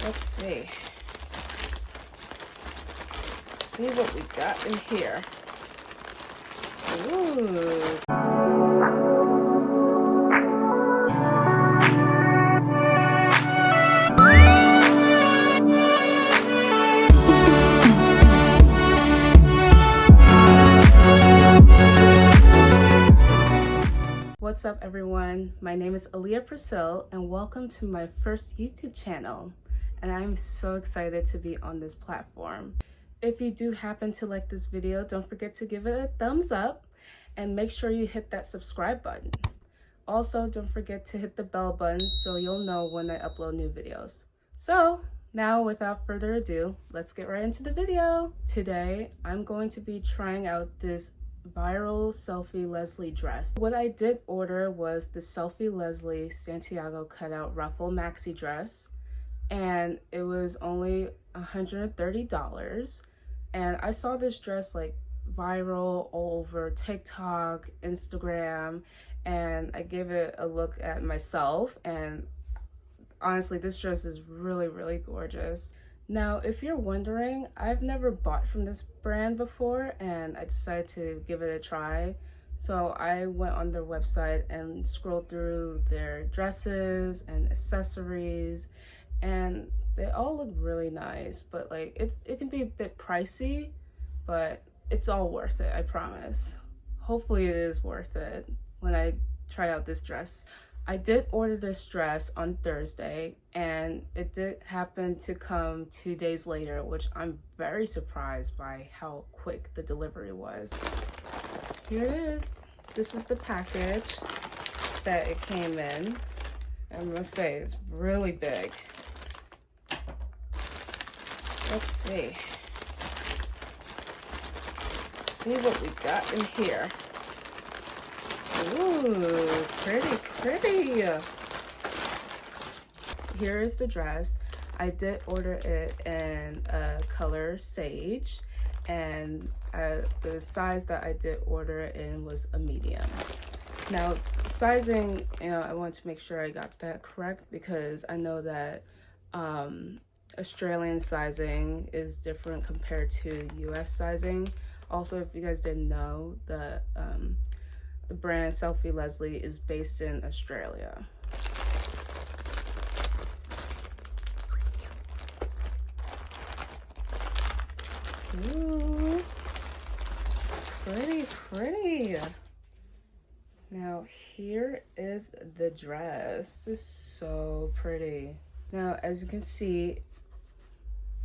Let's see. See what we got in here. Ooh. What's up everyone? My name is Aaliyah Priscille and welcome to my first YouTube channel. And I'm so excited to be on this platform. If you do happen to like this video, don't forget to give it a thumbs up and make sure you hit that subscribe button. Also, don't forget to hit the bell button so you'll know when I upload new videos. So now without further ado, let's get right into the video. Today, I'm going to be trying out this viral Selfie Leslie dress. What I did order was the Selfie Leslie Santiago cutout ruffle maxi dress, and it was only $130. And I saw this dress like viral all over TikTok, Instagram, and I gave it a look at myself, and honestly this dress is really gorgeous. Now, if you're wondering, I've never bought from this brand before and I decided to give it a try. So I went on their website and scrolled through their dresses and accessories, and they all look really nice, but like it can be a bit pricey, but it's all worth it, I promise. Hopefully it is worth it when I try out this dress. I did order this dress on Thursday and it did happen to come 2 days later, which I'm very surprised by how quick the delivery was. Here it is. This is the package that it came in. I must say it's really big. Let's see. See what we got in here. Ooh, pretty. Here is the dress. I did order it in color sage, and the size that I did order it in was a medium. Now, sizing, I want to make sure I got that correct because I know that Australian sizing is different compared to US sizing. Also, if you guys didn't know, the brand Selfie Leslie is based in Australia. Ooh, pretty. Now here is the dress. This is so pretty. Now, as you can see,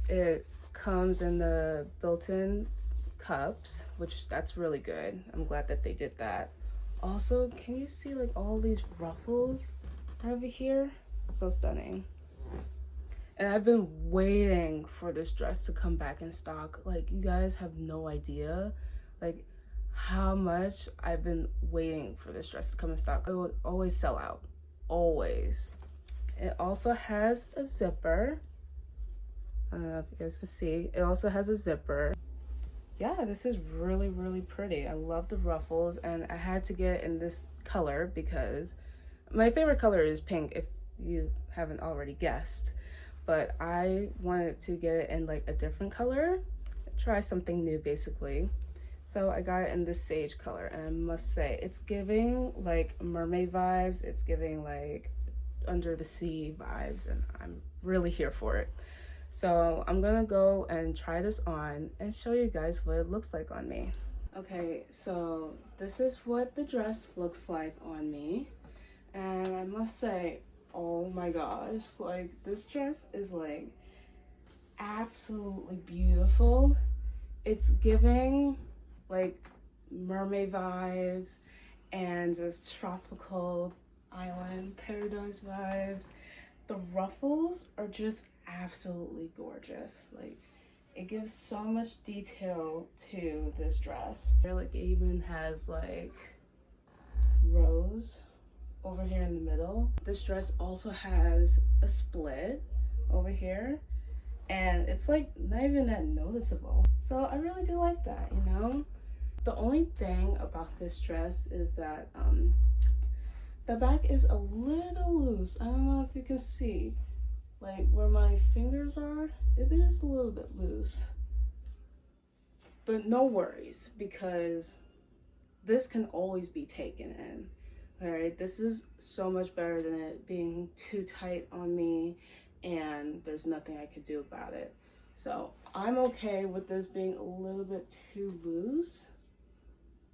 it comes in the built-in cups, which that's really good. I'm glad that they did that. Also, can you see like all these ruffles over here? So stunning. And I've been waiting for this dress to come back in stock. Like, you guys have no idea like how much I've been waiting for this dress to come in stock. It will always sell out, always. It also has a zipper. I don't know if you guys can see. It also has a zipper. Yeah, this is really pretty. I love the ruffles, and I had to get in this color because my favorite color is pink, if you haven't already guessed. But I wanted to get it in like a different color, try something new basically. So I got it in this sage color, and I must say it's giving like mermaid vibes. It's giving like under the sea vibes, and I'm really here for it. So I'm gonna go and try this on and show you guys what it looks like on me. Okay, so this is what the dress looks like on me. And I must say, oh my gosh, like this dress is like absolutely beautiful. It's giving like mermaid vibes and just tropical island paradise vibes. The ruffles are just absolutely gorgeous. Like, it gives so much detail to this dress. Like, it even has like rose over here in the middle. This dress also has a split over here, and it's like not even that noticeable. So I really do like that, The only thing about this dress is that the back is a little loose. I don't know if you can see, like where my fingers are, it is a little bit loose. But no worries, because this can always be taken in. All right, this is so much better than it being too tight on me and there's nothing I could do about it. So I'm okay with this being a little bit too loose.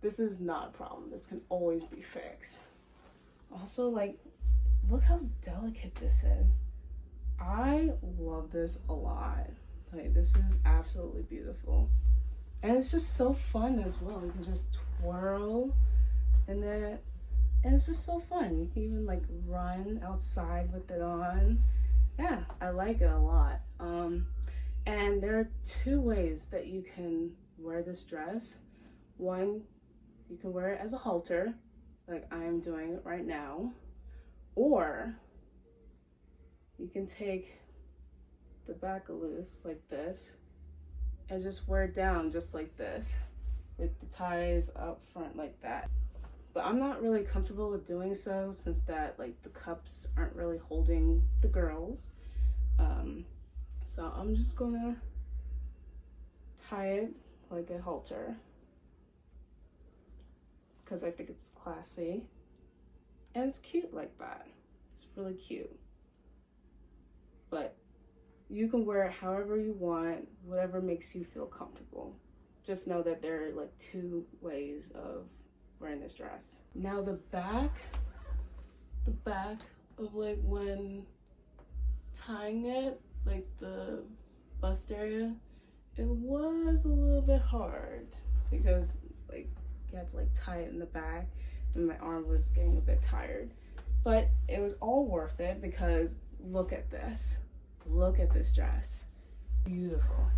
This is not a problem. This can always be fixed. Also, like, look how delicate this is. I love this a lot. Like, this is absolutely beautiful. And it's just so fun as well. You can just twirl and it's just so fun. You can even like run outside with it on. Yeah, I like it a lot. And there are two ways that you can wear this dress. One, you can wear it as a halter, like I'm doing it right now, or you can take the back loose like this and just wear it down just like this with the ties up front like that. But I'm not really comfortable with doing so, since that like the cups aren't really holding the girls. So I'm just gonna tie it like a halter because I think it's classy and it's cute like that. It's really cute. But you can wear it however you want, whatever makes you feel comfortable. Just know that there are like two ways of wearing this dress. Now the back of like when tying it, like the bust area, it was a little bit hard because like you had to like tie it in the back and my arm was getting a bit tired. But it was all worth it because look at this. Look at this dress. Beautiful.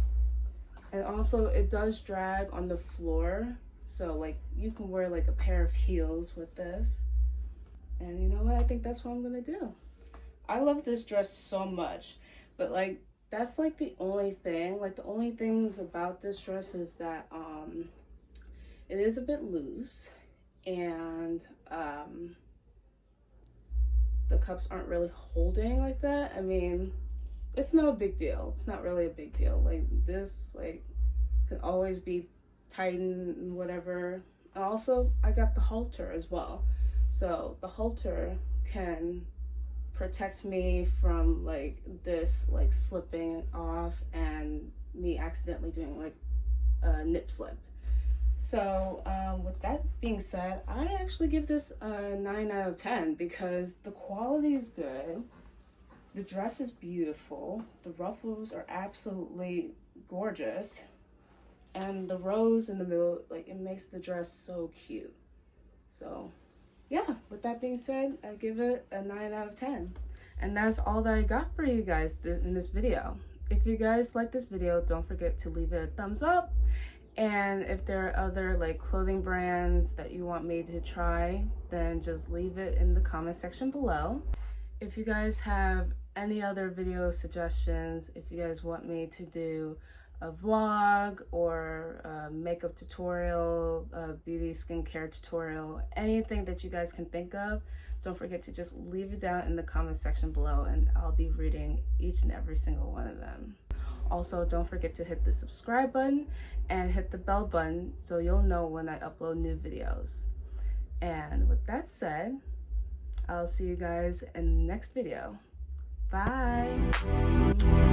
And also it does drag on the floor. So like you can wear like a pair of heels with this. And you know what? I think that's what I'm gonna do. I love this dress so much, but like that's like the only thing. Like the only things about this dress is that it is a bit loose and the cups aren't really holding like that. I mean, it's no big deal. It's not really a big deal. Like this like can always be tightened and whatever. And also I got the halter as well. So the halter can protect me from like this like slipping off and me accidentally doing like a nip slip. So with that being said, I actually give this a 9 out of 10 because the quality is good. The dress is beautiful. The ruffles are absolutely gorgeous. And the rose in the middle, like it makes the dress so cute. So yeah, with that being said, I give it a 9 out of 10. And that's all that I got for you guys in this video. If you guys like this video, don't forget to leave it a thumbs up. And if there are other like clothing brands that you want me to try, then just leave it in the comment section below. If you guys have any other video suggestions, if you guys want me to do a vlog or a makeup tutorial, a beauty skincare tutorial, anything that you guys can think of, don't forget to just leave it down in the comment section below and I'll be reading each and every single one of them. Also, don't forget to hit the subscribe button and hit the bell button so you'll know when I upload new videos. And with that said, I'll see you guys in the next video. Bye!